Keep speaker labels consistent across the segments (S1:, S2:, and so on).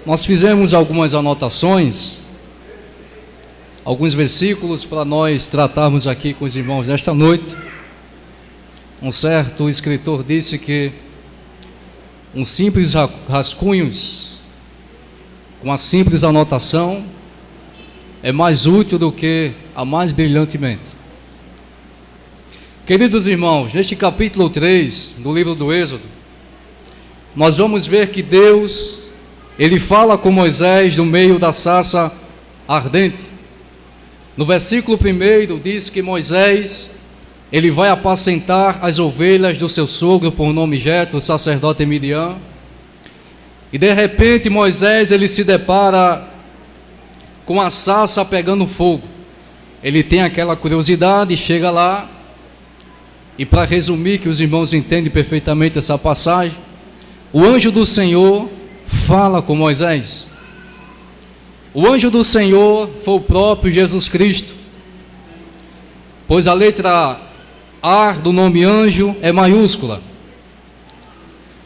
S1: Nós fizemos algumas anotações, alguns versículos para nós tratarmos aqui com os irmãos nesta noite. Um certo escritor disse que um simples rascunhos, com uma simples anotação, é mais útil do que a mais brilhante mente. Queridos irmãos, neste capítulo 3 do livro do Êxodo, nós vamos ver que Deus, Ele fala com Moisés no meio da sarça ardente. No versículo 1 diz que Moisés, ele vai apacentar as ovelhas do seu sogro por nome Jetro, o sacerdote Midian. E de repente Moisés, ele se depara com a sarça pegando fogo. Ele tem aquela curiosidade, chega lá, e para resumir, que os irmãos entendem perfeitamente essa passagem, o anjo do Senhor fala com Moisés. O anjo do Senhor foi o próprio Jesus Cristo, pois a letra A do nome anjo é maiúscula.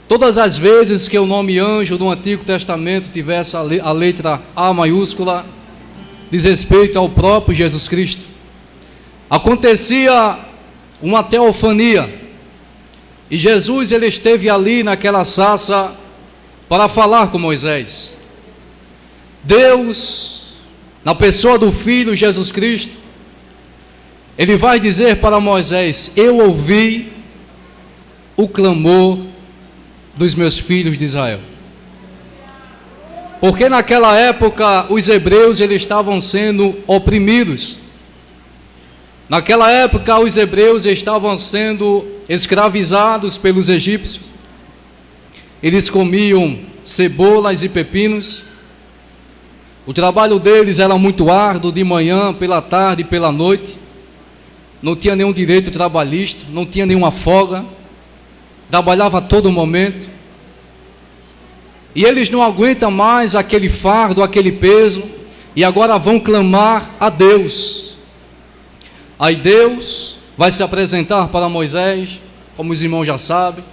S1: Todas as vezes que o nome anjo no Antigo Testamento tivesse a letra A maiúscula, diz respeito ao próprio Jesus Cristo. Acontecia uma teofania, e Jesus, ele esteve ali naquela sarça para falar com Moisés. Deus, na pessoa do Filho Jesus Cristo, ele vai dizer para Moisés: eu ouvi o clamor dos meus filhos de Israel. Porque naquela época os hebreus, eles estavam sendo oprimidos. Naquela época os hebreus estavam sendo escravizados pelos egípcios. Eles comiam cebolas e pepinos. O trabalho deles era muito árduo, de manhã, pela tarde e pela noite. Não tinha nenhum direito trabalhista, não tinha nenhuma folga. Trabalhava a todo momento. E eles não aguentam mais aquele fardo, aquele peso, e agora vão clamar a Deus. Aí Deus vai se apresentar para Moisés, como os irmãos já sabem,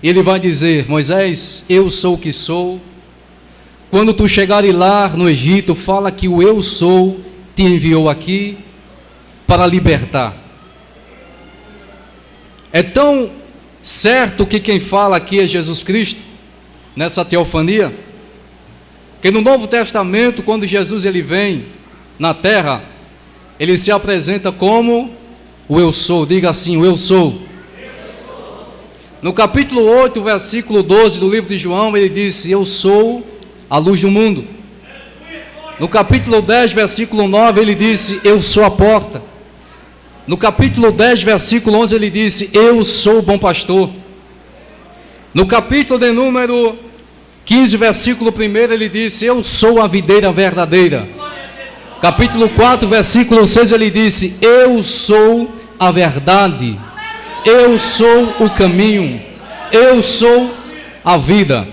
S1: e ele vai dizer: Moisés, eu sou o que sou. Quando tu chegares lá no Egito, fala que o eu sou te enviou aqui para libertar. É tão certo que quem fala aqui é Jesus Cristo, nessa teofania, que no Novo Testamento, quando Jesus ele vem na terra, ele se apresenta como o eu sou. Diga assim: o eu sou. No capítulo 8, versículo 12 do livro de João, ele disse: eu sou a luz do mundo. No capítulo 10, versículo 9, ele disse: eu sou a porta. No capítulo 10, versículo 11, ele disse: eu sou o bom pastor. No capítulo de número 15, versículo 1, ele disse: eu sou a videira verdadeira. Capítulo 4, versículo 6, ele disse: eu sou a verdade, eu sou o caminho, eu sou a vida.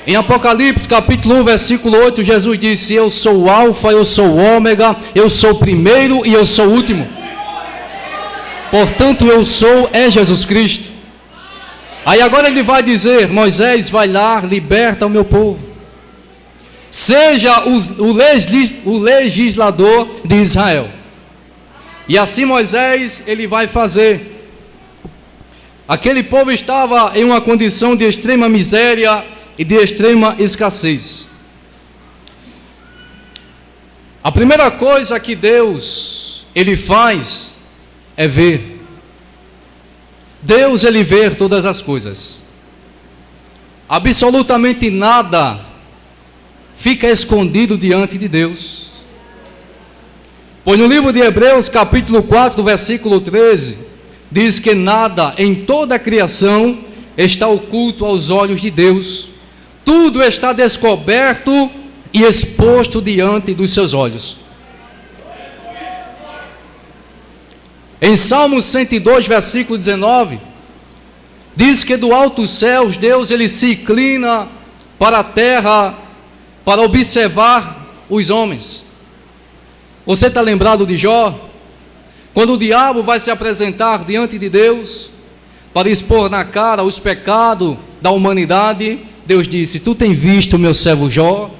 S1: Em Apocalipse, capítulo 1, versículo 8, Jesus disse: eu sou o alfa, eu sou o ômega, eu sou o primeiro e eu sou o último. Portanto, eu sou é Jesus Cristo. Aí agora ele vai dizer: Moisés, vai lá, liberta o meu povo. Seja o legislador de Israel. E assim Moisés, ele vai fazer. Aquele povo estava em uma condição de extrema miséria e de extrema escassez. A primeira coisa que Deus, ele faz é ver. Deus, ele vê todas as coisas. Absolutamente nada fica escondido diante de Deus. Pois no livro de Hebreus, capítulo 4, versículo 13, diz que nada em toda a criação está oculto aos olhos de Deus. Tudo está descoberto e exposto diante dos seus olhos. Em Salmos 102, versículo 19, diz que do alto céus Deus, ele se inclina para a terra para observar os homens. Você está lembrado de Jó? Quando o diabo vai se apresentar diante de Deus para expor na cara os pecados da humanidade, Deus disse: tu tem visto o meu servo Jó?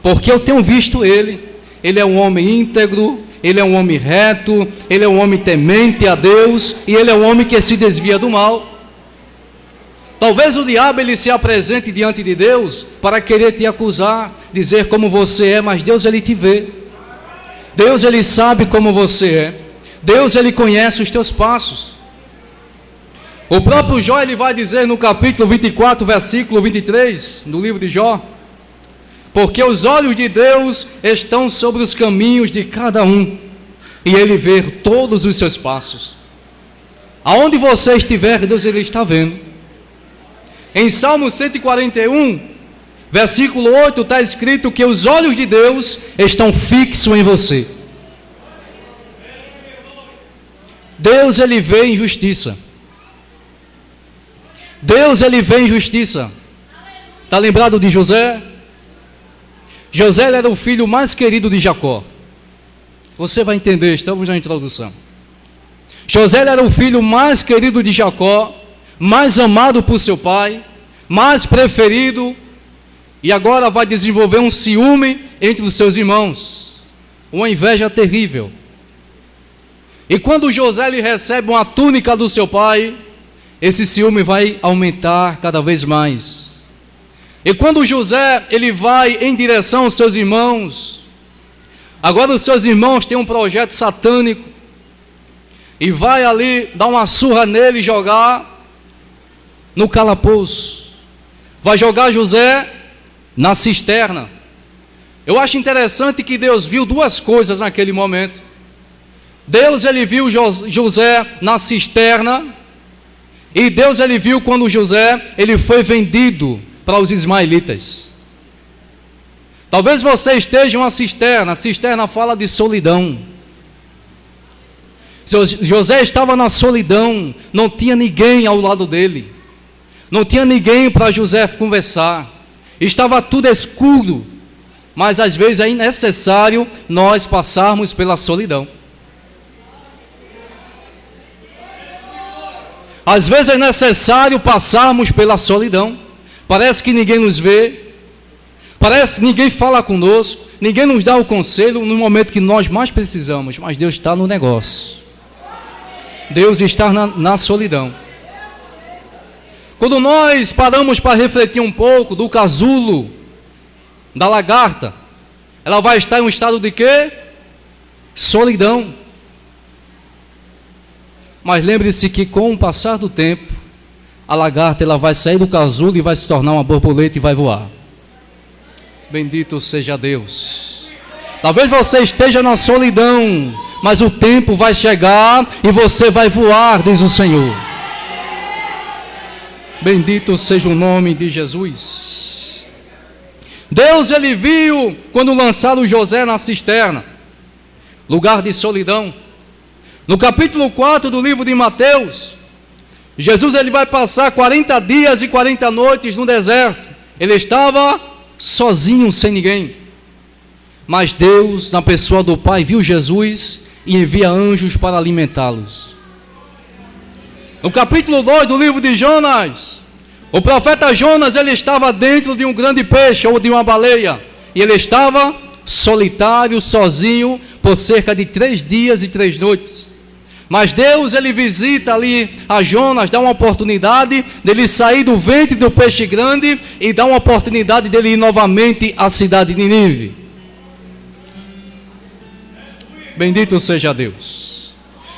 S1: Porque eu tenho visto ele. Ele é um homem íntegro, ele é um homem reto, ele é um homem temente a Deus, e ele é um homem que se desvia do mal. Talvez o diabo ele se apresente diante de Deus para querer te acusar, dizer como você é, mas Deus ele te vê. Deus ele sabe como você é. Deus ele conhece os teus passos. O próprio Jó ele vai dizer no capítulo 24, versículo 23, no livro de Jó: porque os olhos de Deus estão sobre os caminhos de cada um, e ele vê todos os seus passos. Aonde você estiver, Deus ele está vendo. Em Salmo 141, versículo 8, está escrito que os olhos de Deus estão fixos em você. Deus ele vê injustiça. Deus ele vê injustiça. Está lembrado de José? José era o filho mais querido de Jacó. Você vai entender, estamos na introdução. José era o filho mais querido de Jacó, mais amado por seu pai, mais preferido, e agora vai desenvolver um ciúme entre os seus irmãos, uma inveja terrível. E quando José ele recebe uma túnica do seu pai, esse ciúme vai aumentar cada vez mais. E quando José ele vai em direção aos seus irmãos, agora os seus irmãos têm um projeto satânico, e vai ali dar uma surra nele e jogar no calabouço. Vai jogar José na cisterna. Eu acho interessante que Deus viu duas coisas naquele momento. Deus ele viu José na cisterna, e Deus ele viu quando José ele foi vendido para os ismaelitas. Talvez você esteja em uma cisterna. A cisterna fala de solidão. José estava na solidão, não tinha ninguém ao lado dele, não tinha ninguém para José conversar, estava tudo escuro. Mas às vezes é necessário nós passarmos pela solidão. Às vezes é necessário passarmos pela solidão. Parece que ninguém nos vê, parece que ninguém fala conosco, ninguém nos dá o conselho no momento que nós mais precisamos, mas Deus está no negócio. Deus está na solidão. Quando nós paramos para refletir um pouco do casulo da lagarta, ela vai estar em um estado de quê? Solidão. Mas lembre-se que com o passar do tempo, a lagarta ela vai sair do casulo e vai se tornar uma borboleta e vai voar. Bendito seja Deus. Talvez você esteja na solidão, mas o tempo vai chegar e você vai voar, diz o Senhor. Bendito seja o nome de Jesus. Deus ele viu quando lançaram José na cisterna, lugar de solidão. No capítulo 4 do livro de Mateus, Jesus ele vai passar 40 dias e 40 noites no deserto. Ele estava sozinho, sem ninguém. Mas Deus, na pessoa do Pai, viu Jesus e envia anjos para alimentá-los. No capítulo 2 do livro de Jonas, o profeta Jonas ele estava dentro de um grande peixe ou de uma baleia, e ele estava solitário, sozinho, por cerca de 3 dias e 3 noites. Mas Deus ele visita ali a Jonas, dá uma oportunidade dele sair do ventre do peixe grande e dá uma oportunidade dele ir novamente à cidade de Nínive. Bendito seja Deus.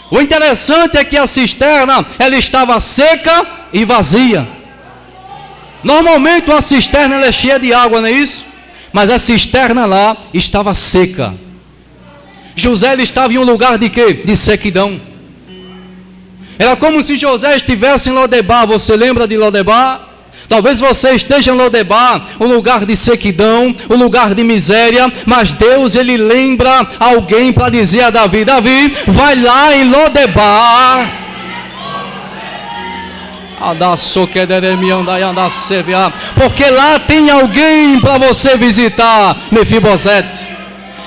S1: O interessante é que a cisterna ela estava seca e vazia. Normalmente uma cisterna ela é cheia de água, não é isso? Mas a cisterna lá estava seca. José ele estava em um lugar de quê? De sequidão. Era como se José estivesse em Lodebar. Você lembra de Lodebar? Talvez você esteja em Lodebar, um lugar de sequidão, um lugar de miséria, mas Deus ele lembra alguém para dizer a Davi: Davi, vai lá em Lodebar, porque lá tem alguém para você visitar, Mefibosete.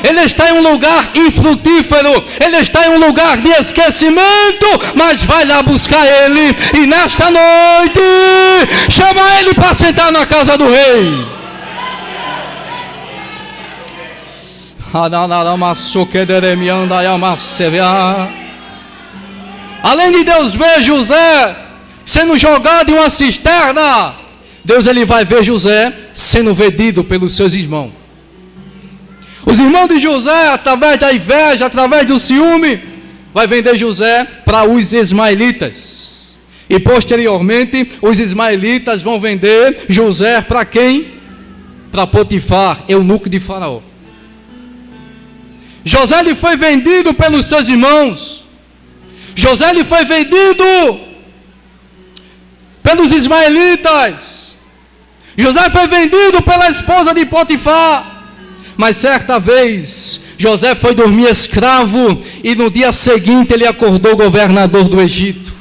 S1: ele está em um lugar infrutífero, ele está em um lugar de esquecimento, mas vai lá buscar ele, e nesta noite, chama ele para sentar na casa do rei. Além de Deus ver José sendo jogado em uma cisterna, Deus ele vai ver José sendo vendido pelos seus irmãos. Os irmãos de José, através da inveja, através do ciúme, vai vender José para os ismaelitas. E posteriormente, os ismaelitas vão vender José para quem? Para Potifar, eunuco de Faraó. José ele foi vendido pelos seus irmãos. José ele foi vendido pelos ismaelitas. José foi vendido pela esposa de Potifar. Mas certa vez, José foi dormir escravo, e no dia seguinte ele acordou governador do Egito.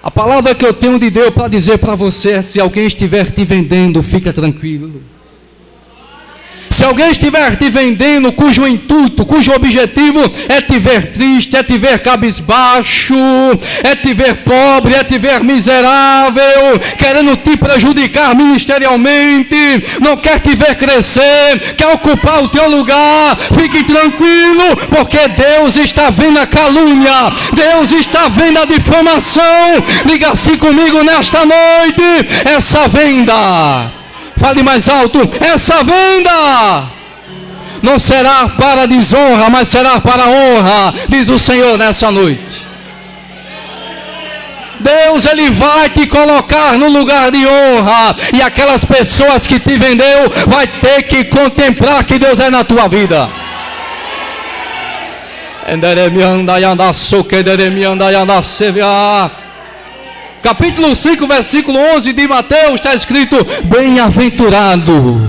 S1: A palavra que eu tenho de Deus para dizer para você é: se alguém estiver te vendendo, fica tranquilo. Se alguém estiver te vendendo, cujo intuito, cujo objetivo é te ver triste, é te ver cabisbaixo, é te ver pobre, é te ver miserável, querendo te prejudicar ministerialmente, não quer te ver crescer, quer ocupar o teu lugar, fique tranquilo, porque Deus está vendo a calúnia, Deus está vendo a difamação. Diga assim comigo nesta noite: essa venda, fale mais alto, essa venda não será para desonra, mas será para honra, diz o Senhor nessa noite. Deus ele vai te colocar no lugar de honra, e aquelas pessoas que te vendeu vai ter que contemplar que Deus é na tua vida. Capítulo 5, versículo 11 de Mateus, está escrito: bem-aventurado,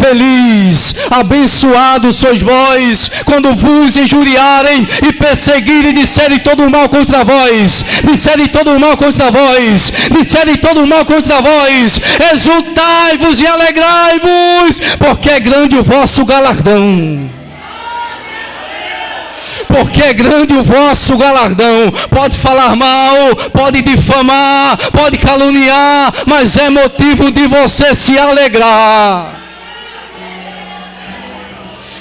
S1: feliz, abençoados sois vós, quando vos injuriarem e perseguirem, disserem todo mal contra vós, disserem todo mal contra vós, disserem todo mal contra vós, exultai-vos e alegrai-vos, porque é grande o vosso galardão. Porque é grande o vosso galardão. Pode falar mal, pode difamar, pode caluniar, mas é motivo de você se alegrar.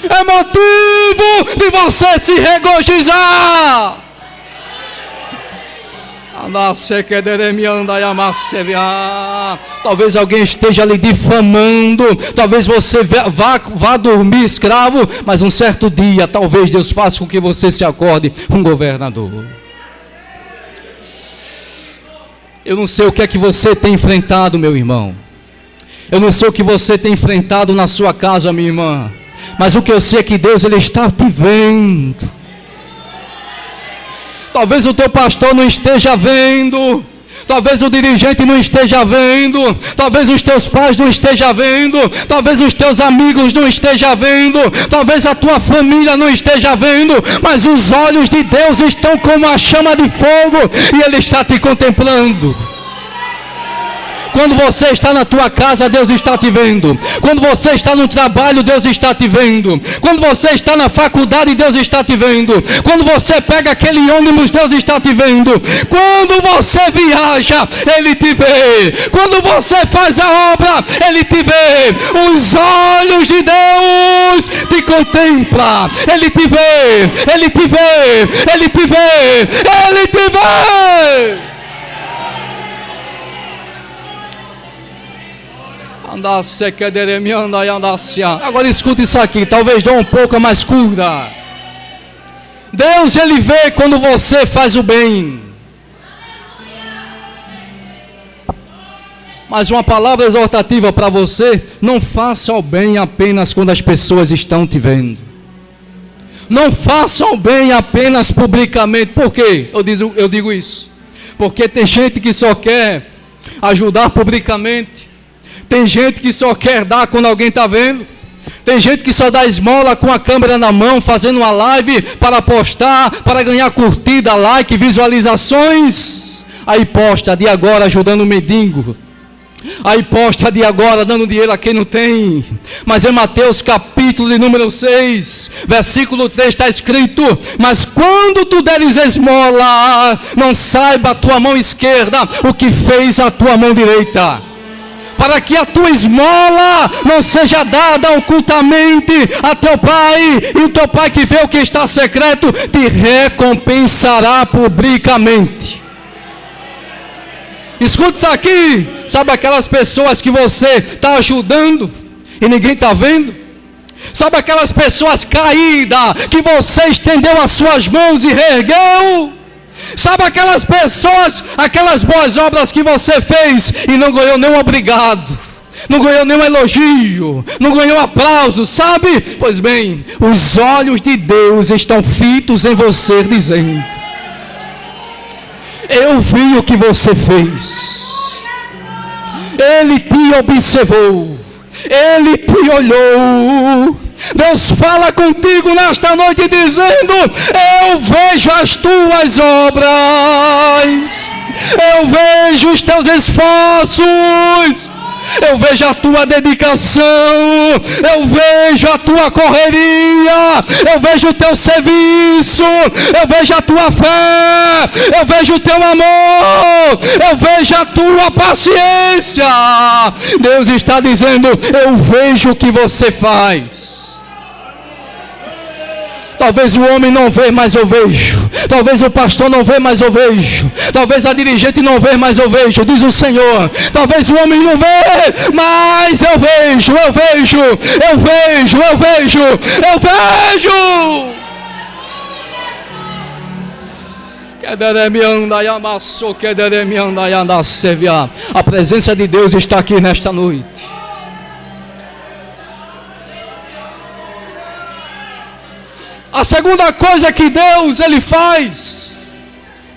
S1: É motivo de você se regozijar. Talvez alguém esteja lhe difamando, talvez você vá dormir escravo, mas um certo dia, talvez Deus faça com que você se acorde um governador. Eu não sei o que é que você tem enfrentado, meu irmão. Eu não sei o que você tem enfrentado na sua casa, minha irmã. Mas o que eu sei é que Deus ele está te vendo. Talvez o teu pastor não esteja vendo, talvez o dirigente não esteja vendo, talvez os teus pais não estejam vendo, talvez os teus amigos não estejam vendo, talvez a tua família não esteja vendo, mas os olhos de Deus estão como a chama de fogo, e Ele está te contemplando. Quando você está na tua casa, Deus está te vendo. Quando você está no trabalho, Deus está te vendo. Quando você está na faculdade, Deus está te vendo. Quando você pega aquele ônibus, Deus está te vendo. Quando você viaja, Ele te vê. Quando você faz a obra, Ele te vê. Os olhos de Deus te contemplam. Ele te vê. Ele te vê. Ele te vê. Ele te vê. Agora escuta isso aqui, talvez dê um pouco mais curta. Deus ele vê quando você faz o bem. Mas uma palavra exortativa para você: não faça o bem apenas quando as pessoas estão te vendo. Não faça o bem apenas publicamente. Por quê? Eu digo isso porque tem gente que só quer ajudar publicamente. Tem gente que só quer dar quando alguém está vendo. Tem gente que só dá esmola com a câmera na mão, fazendo uma live para postar, para ganhar curtida, like, visualizações. Aí posta de agora ajudando o mendigo. A hipóstata de agora dando dinheiro a quem não tem. Mas em Mateus capítulo de número 6, versículo 3 está escrito: mas quando tu deres esmola, não saiba a tua mão esquerda o que fez a tua mão direita, para que a tua esmola não seja dada ocultamente a teu pai, e o teu pai que vê o que está secreto te recompensará publicamente. Escuta isso aqui. Sabe aquelas pessoas que você está ajudando e ninguém está vendo? Sabe aquelas pessoas caídas que você estendeu as suas mãos e reergueu? Sabe aquelas pessoas, aquelas boas obras que você fez e não ganhou nenhum obrigado, não ganhou nenhum elogio, não ganhou aplauso, sabe? Pois bem, os olhos de Deus estão fitos em você, dizendo: eu vi o que você fez. Ele te observou, Ele te olhou. Deus fala contigo nesta noite dizendo: eu vejo as tuas obras, eu vejo os teus esforços, eu vejo a tua dedicação, eu vejo a tua correria, eu vejo o teu serviço, eu vejo a tua fé, eu vejo o teu amor, eu vejo a tua paciência. Deus está dizendo: eu vejo o que você faz. Talvez o homem não vê, mas eu vejo. Talvez o pastor não vê, mas eu vejo. Talvez a dirigente não vê, mas eu vejo, diz o Senhor. Talvez o homem não vê, mas eu vejo, eu vejo, eu vejo, eu vejo, eu vejo. A presença de Deus está aqui nesta noite. A segunda coisa que Deus ele faz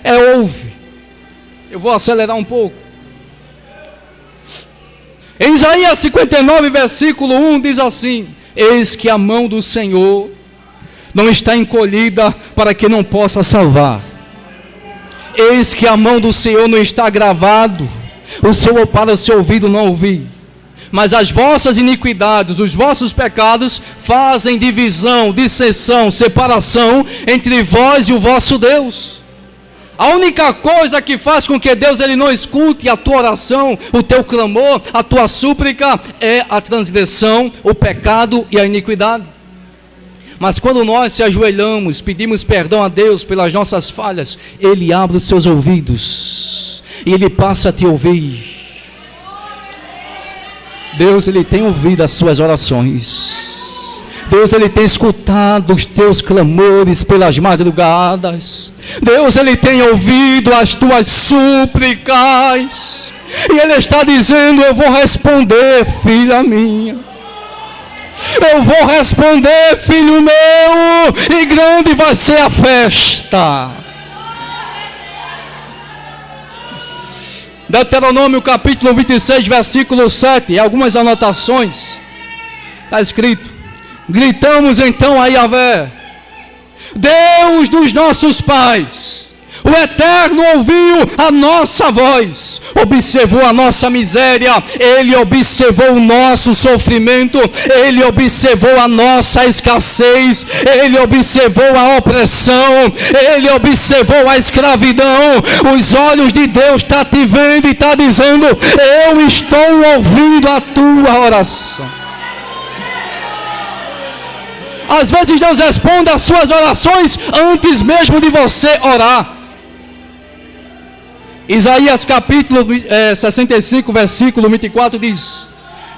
S1: é ouve. Eu vou acelerar um pouco. Em Isaías 59, versículo 1 diz assim: eis que a mão do Senhor não está encolhida para que não possa salvar. Eis que a mão do Senhor não está agravado para o seu ouvido não ouvir. Mas as vossas iniquidades, os vossos pecados fazem divisão, dissensão, separação entre vós e o vosso Deus. A única coisa que faz com que Deus ele não escute a tua oração, o teu clamor, a tua súplica, é a transgressão, o pecado e a iniquidade. Mas quando nós se ajoelhamos, pedimos perdão a Deus pelas nossas falhas, Ele abre os seus ouvidos e Ele passa a te ouvir. Deus ele tem ouvido as suas orações. Deus ele tem escutado os teus clamores pelas madrugadas. Deus ele tem ouvido as tuas súplicas. E Ele está dizendo: eu vou responder, filha minha. Eu vou responder, filho meu. E grande vai ser a festa. Deuteronômio capítulo 26, versículo 7, algumas anotações, está escrito: gritamos então a Yahvé, Deus dos nossos pais, o Eterno ouviu a nossa voz, observou a nossa miséria, Ele observou o nosso sofrimento, Ele observou a nossa escassez, Ele observou a opressão, Ele observou a escravidão. Os olhos de Deus estão te vendo e está dizendo: eu estou ouvindo a tua oração. Às vezes Deus responde às suas orações antes mesmo de você orar. Isaías capítulo 65, versículo 24 diz: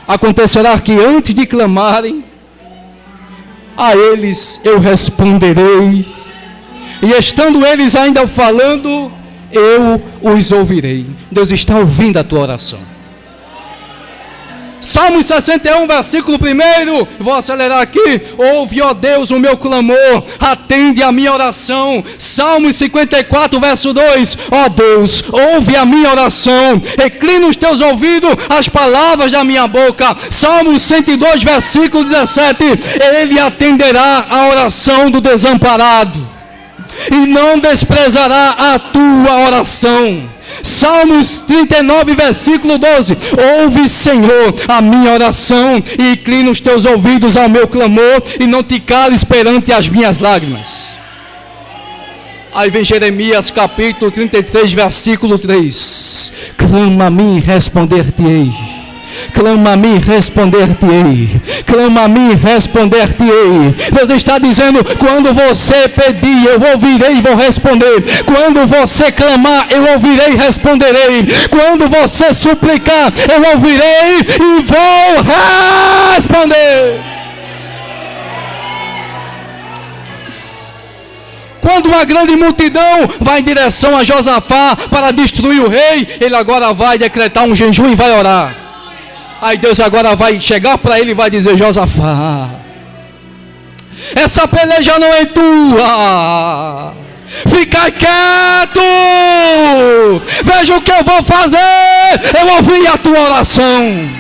S1: acontecerá que antes de clamarem, a eles eu responderei, e estando eles ainda falando, eu os ouvirei. Deus está ouvindo a tua oração. Salmo 61, versículo 1, vou acelerar aqui: ouve, ó Deus, o meu clamor, atende a minha oração. Salmo 54, verso 2, ó Deus, ouve a minha oração, reclina os teus ouvidos às palavras da minha boca. Salmo 102, versículo 17, Ele atenderá a oração do desamparado e não desprezará a tua oração. Salmos 39, versículo 12: ouve, Senhor, a minha oração e inclina os teus ouvidos ao meu clamor e não te cales perante as minhas lágrimas. Aí vem Jeremias capítulo 33, versículo 3: clama a mim, responder-te-ei. Clama a mim, responder-te-ei. Clama a mim, responder-te-ei. Deus está dizendo: quando você pedir, eu ouvirei e vou responder. Quando você clamar, eu ouvirei e responderei. Quando você suplicar, eu ouvirei e vou responder. Quando uma grande multidão vai em direção a Josafá para destruir o rei, ele agora vai decretar um jejum e vai orar. Aí Deus agora vai chegar para ele e vai dizer: Josafá, essa peleja não é tua, fica quieto, veja o que eu vou fazer, eu ouvi a tua oração.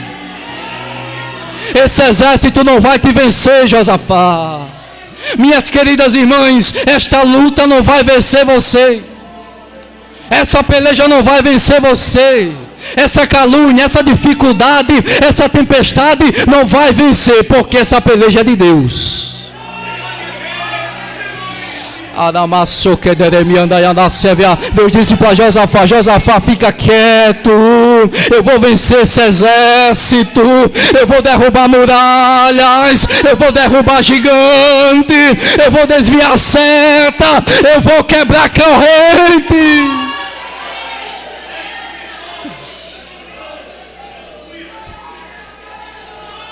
S1: Esse exército não vai te vencer, Josafá. Minhas queridas irmãs, esta luta não vai vencer você, essa peleja não vai vencer você, essa calúnia, essa dificuldade, essa tempestade não vai vencer, porque essa peleja é de Deus. Deus disse para Josafá: Josafá, fica quieto, eu vou vencer esse exército, eu vou derrubar muralhas, eu vou derrubar gigante, eu vou desviar a seta, eu vou quebrar corrente.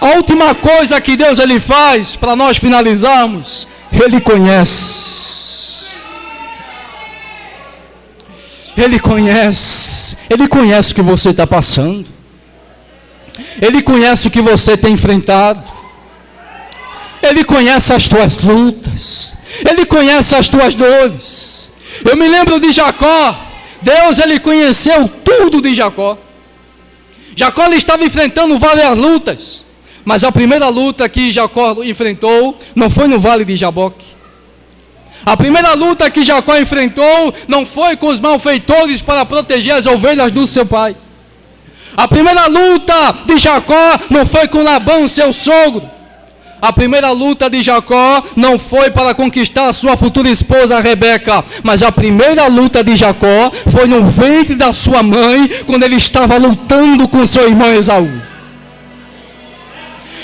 S1: A última coisa que Deus ele faz, para nós finalizarmos, Ele conhece. Ele conhece o que você está passando. Ele conhece o que você tem enfrentado. Ele conhece as tuas lutas. Ele conhece as tuas dores. Eu me lembro de Jacó. Deus ele conheceu tudo de Jacó. Jacó ele estava enfrentando várias lutas, mas a primeira luta que Jacó enfrentou não foi no vale de Jaboque. A primeira luta que Jacó enfrentou não foi com os malfeitores para proteger as ovelhas do seu pai. A primeira luta de Jacó não foi com Labão, seu sogro. A primeira luta de Jacó não foi para conquistar a sua futura esposa Rebeca, mas a primeira luta de Jacó foi no ventre da sua mãe, quando ele estava lutando com seu irmão Esaú.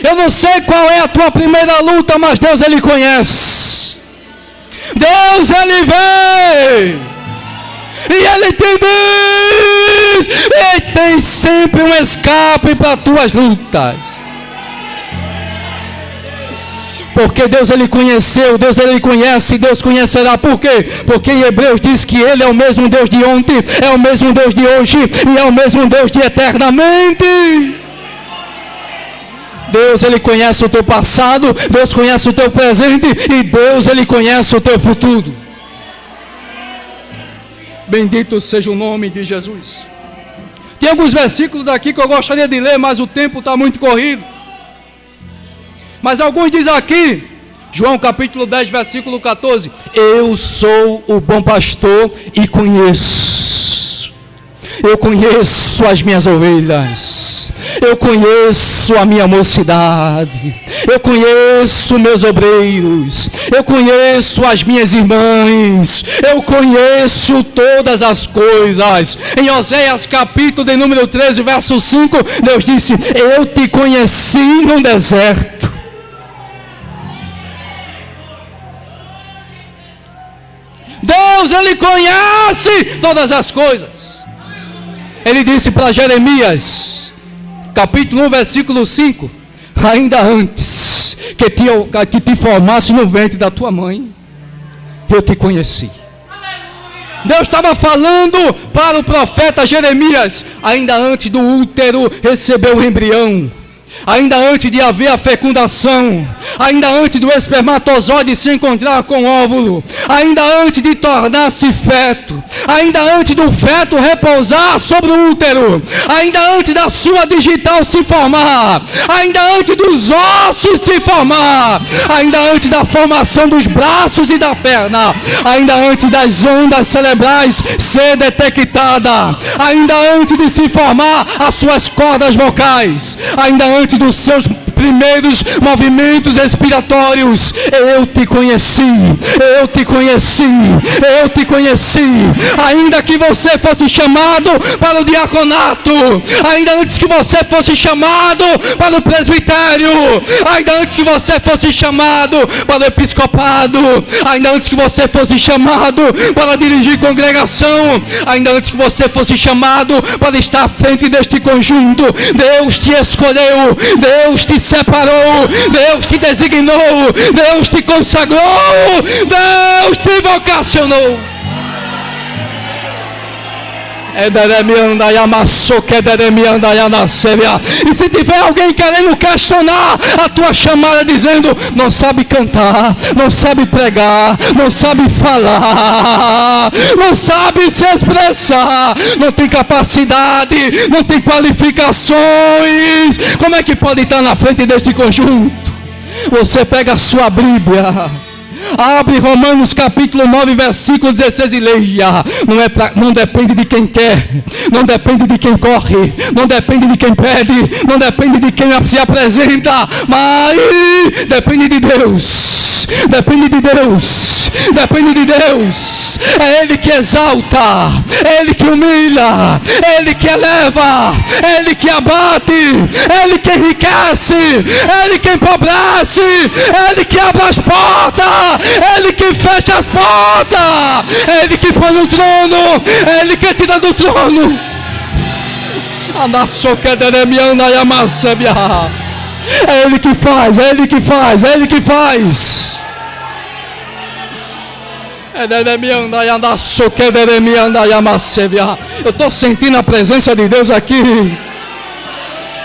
S1: Eu não sei qual é a tua primeira luta, mas Deus ele conhece. Deus ele vê e ele te diz, e tem sempre um escape para tuas lutas. Porque Deus ele conheceu, Deus ele conhece, Deus conhecerá. Por quê? Porque em Hebreus diz que Ele é o mesmo Deus de ontem, é o mesmo Deus de hoje e é o mesmo Deus de eternamente. Deus ele conhece o teu passado, Deus conhece o teu presente e Deus ele conhece o teu futuro. Bendito seja o nome de Jesus. Tem alguns versículos aqui que eu gostaria de ler, mas o tempo está muito corrido. Mas alguns dizem aqui, João capítulo 10, versículo 14: eu sou o bom pastor e conheço as minhas ovelhas, eu conheço a minha mocidade, eu conheço meus obreiros, eu conheço as minhas irmãs, eu conheço todas as coisas. Em Oséias capítulo de número 13, verso 5, Deus disse: eu te conheci no deserto. Deus ele conhece todas as coisas. Ele disse para Jeremias capítulo 1, versículo 5: ainda antes que te formasse no ventre da tua mãe, eu te conheci. Deus estava falando para o profeta Jeremias: ainda antes do útero recebeu o embrião, ainda antes de haver a fecundação, ainda antes do espermatozoide se encontrar com o óvulo, ainda antes de tornar-se feto, ainda antes do feto repousar sobre o útero, ainda antes da sua digital se formar, ainda antes dos ossos se formar, ainda antes da formação dos braços e da perna, ainda antes das ondas cerebrais ser detectada, ainda antes de se formar as suas cordas vocais, ainda antes dos seus primeiros movimentos respiratórios, eu te conheci, eu te conheci, eu te conheci, ainda que você fosse chamado para o diaconato, ainda antes que você fosse chamado para o presbitério, ainda antes que você fosse chamado para o episcopado, ainda antes que você fosse chamado para dirigir congregação, ainda antes que você fosse chamado para estar à frente deste conjunto, Deus te escolheu, Deus te separou, Deus te designou, Deus te consagrou, Deus te vocacionou. E se tiver alguém querendo questionar a tua chamada, dizendo: não sabe cantar, não sabe pregar, não sabe falar, não sabe se expressar, não tem capacidade, não tem qualificações, como é que pode estar na frente desse conjunto? Você pega a sua Bíblia, abre Romanos capítulo 9, versículo 16 e leia. Não depende de quem quer, não depende de quem corre, não depende de quem pede, não depende de quem se apresenta, mas depende de Deus, depende de Deus, depende de Deus. É Ele que exalta, é Ele que humilha, é Ele que eleva, é Ele que abate, é Ele que enriquece, é Ele que empobrece, é Ele que abre as portas, é Ele que fecha as portas, é Ele que põe no trono, é Ele que tira do trono. É Ele que faz, é Ele que faz, é Ele que faz. Eu estou sentindo a presença de Deus aqui.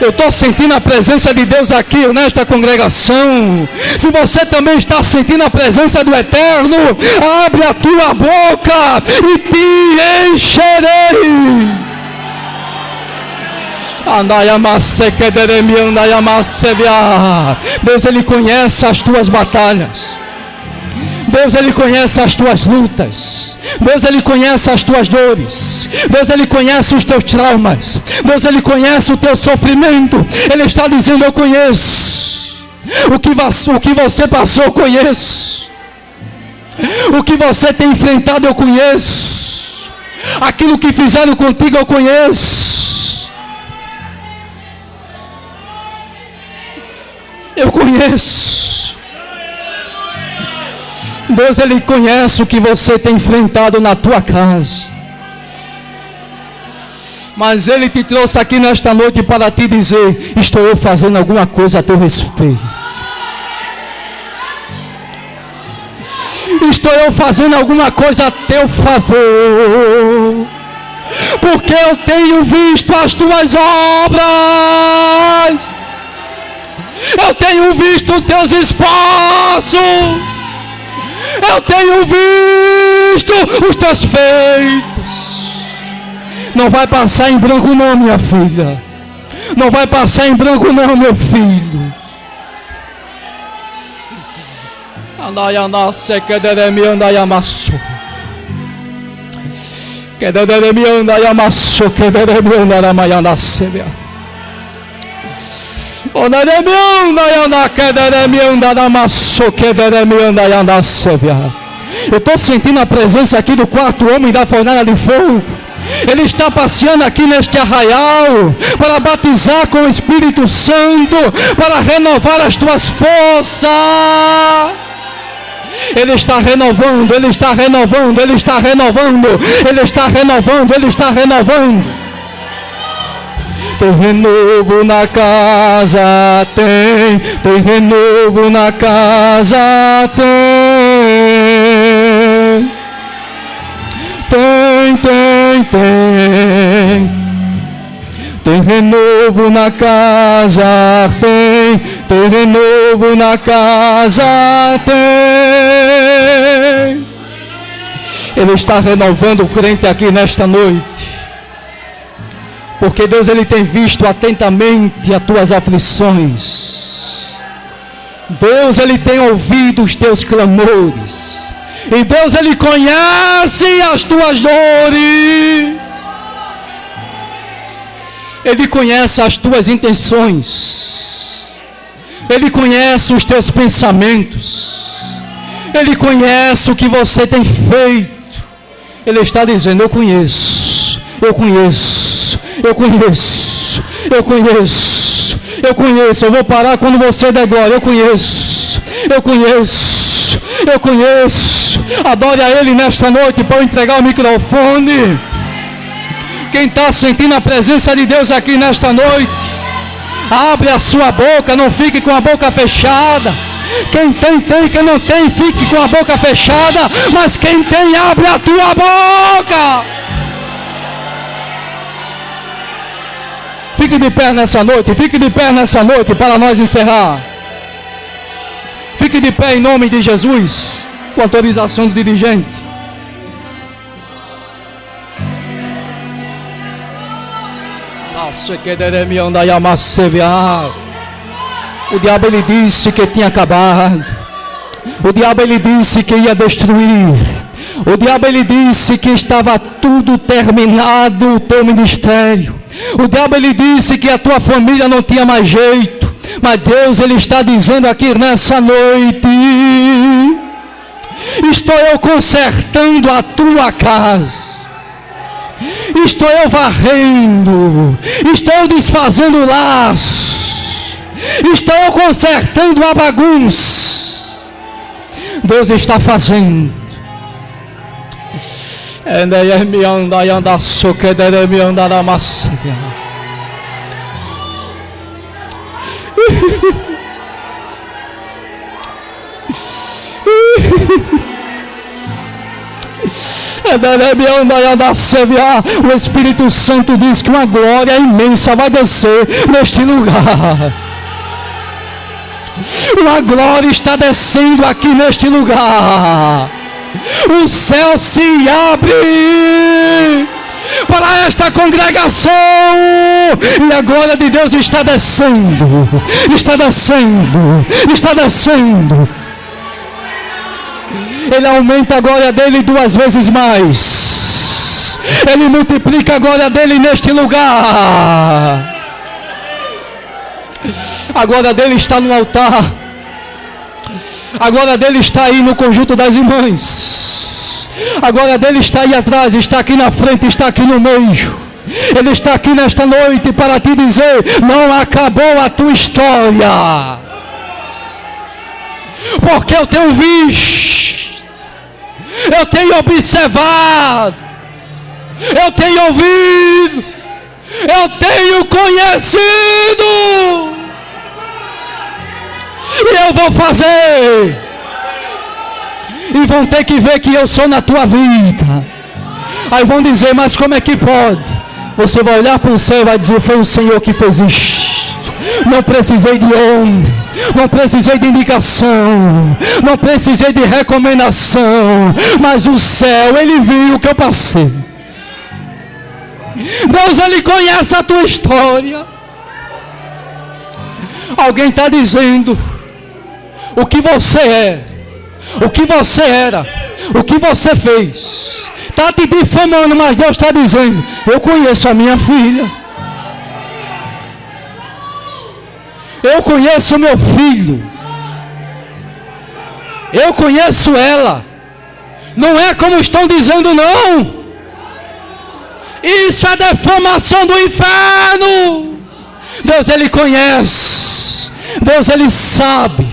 S1: Eu estou sentindo a presença de Deus aqui nesta congregação. Se você também está sentindo a presença do Eterno, abre a tua boca e te encherei. Deus, Ele conhece as tuas batalhas. Deus, Ele conhece as tuas lutas. Deus, Ele conhece as tuas dores. Deus, Ele conhece os teus traumas. Deus, Ele conhece o teu sofrimento. Ele está dizendo: eu conheço. O que você passou, eu conheço. O que você tem enfrentado, eu conheço. Aquilo que fizeram contigo, eu conheço. Eu conheço. Deus, Ele conhece o que você tem enfrentado na tua casa. Mas Ele te trouxe aqui nesta noite para te dizer: estou eu fazendo alguma coisa a teu respeito. Estou eu fazendo alguma coisa a teu favor. Porque eu tenho visto as tuas obras. Eu tenho visto os teus esforços. Eu tenho visto os teus feitos. Não vai passar em branco não, minha filha. Não vai passar em branco não, meu filho. Eu estou sentindo a presença aqui do quarto homem da fornalha de fogo. Ele está passeando aqui neste arraial para batizar com o Espírito Santo, para renovar as tuas forças. Ele está renovando, Ele está renovando, Ele está renovando, Ele está renovando, Ele está renovando. Tem renovo na casa, tem renovo na casa, tem Tem renovo na casa, tem renovo na casa, tem. Ele está renovando o crente aqui nesta noite, porque Deus, Ele tem visto atentamente as tuas aflições. Deus, Ele tem ouvido os teus clamores, e Deus, Ele conhece as tuas dores. Ele conhece as tuas intenções, Ele conhece os teus pensamentos, Ele conhece o que você tem feito. Ele está dizendo: eu conheço, eu conheço, eu conheço, eu conheço, eu conheço. Eu vou parar quando você der glória. Eu conheço, eu conheço, eu conheço. Adore a Ele nesta noite. Para eu entregar o microfone. Quem está sentindo a presença de Deus aqui nesta noite, abre a sua boca, não fique com a boca fechada. Quem tem, quem não tem, fique com a boca fechada. Mas quem tem, abre a tua boca. Fique de pé nessa noite, fique de pé nessa noite para nós encerrar. Fique de pé em nome de Jesus, com autorização do dirigente. O diabo, ele disse que tinha acabado. O diabo, ele disse que ia destruir. O diabo, ele disse que estava tudo terminado, o teu ministério. O diabo, ele disse que a tua família não tinha mais jeito. Mas Deus, Ele está dizendo aqui nessa noite: estou eu consertando a tua casa, estou eu varrendo, estou eu desfazendo o laço, estou eu consertando a bagunça. Deus está fazendo. O Espírito Santo diz que uma glória imensa vai descer neste lugar. Uma glória está descendo aqui neste lugar. O céu se abre para esta congregação, e a glória de Deus está descendo, está descendo, está descendo. Ele aumenta a glória dele 2 vezes mais. Ele multiplica a glória dele neste lugar. A glória dele está no altar. A glória dele está aí no conjunto das irmãs. A glória dele está aí atrás, está aqui na frente, está aqui no meio. Ele está aqui nesta noite para te dizer: não acabou a tua história. Porque eu tenho visto, eu tenho observado, eu tenho ouvido, eu tenho conhecido, e eu vou fazer. E vão ter que ver que eu sou na tua vida. Aí vão dizer: mas como é que pode? Você vai olhar para o céu e vai dizer: foi o Senhor que fez isto. Não precisei de homem, não precisei de indicação, não precisei de recomendação, mas o céu, Ele viu o que eu passei. Deus, Ele conhece a tua história. Alguém está dizendo o que você é, o que você era, o que você fez. Está te difamando, mas Deus está dizendo: eu conheço a minha filha, eu conheço o meu filho, eu conheço ela. Não é como estão dizendo, não. Isso é defamação do inferno. Deus, Ele conhece. Deus, Ele sabe.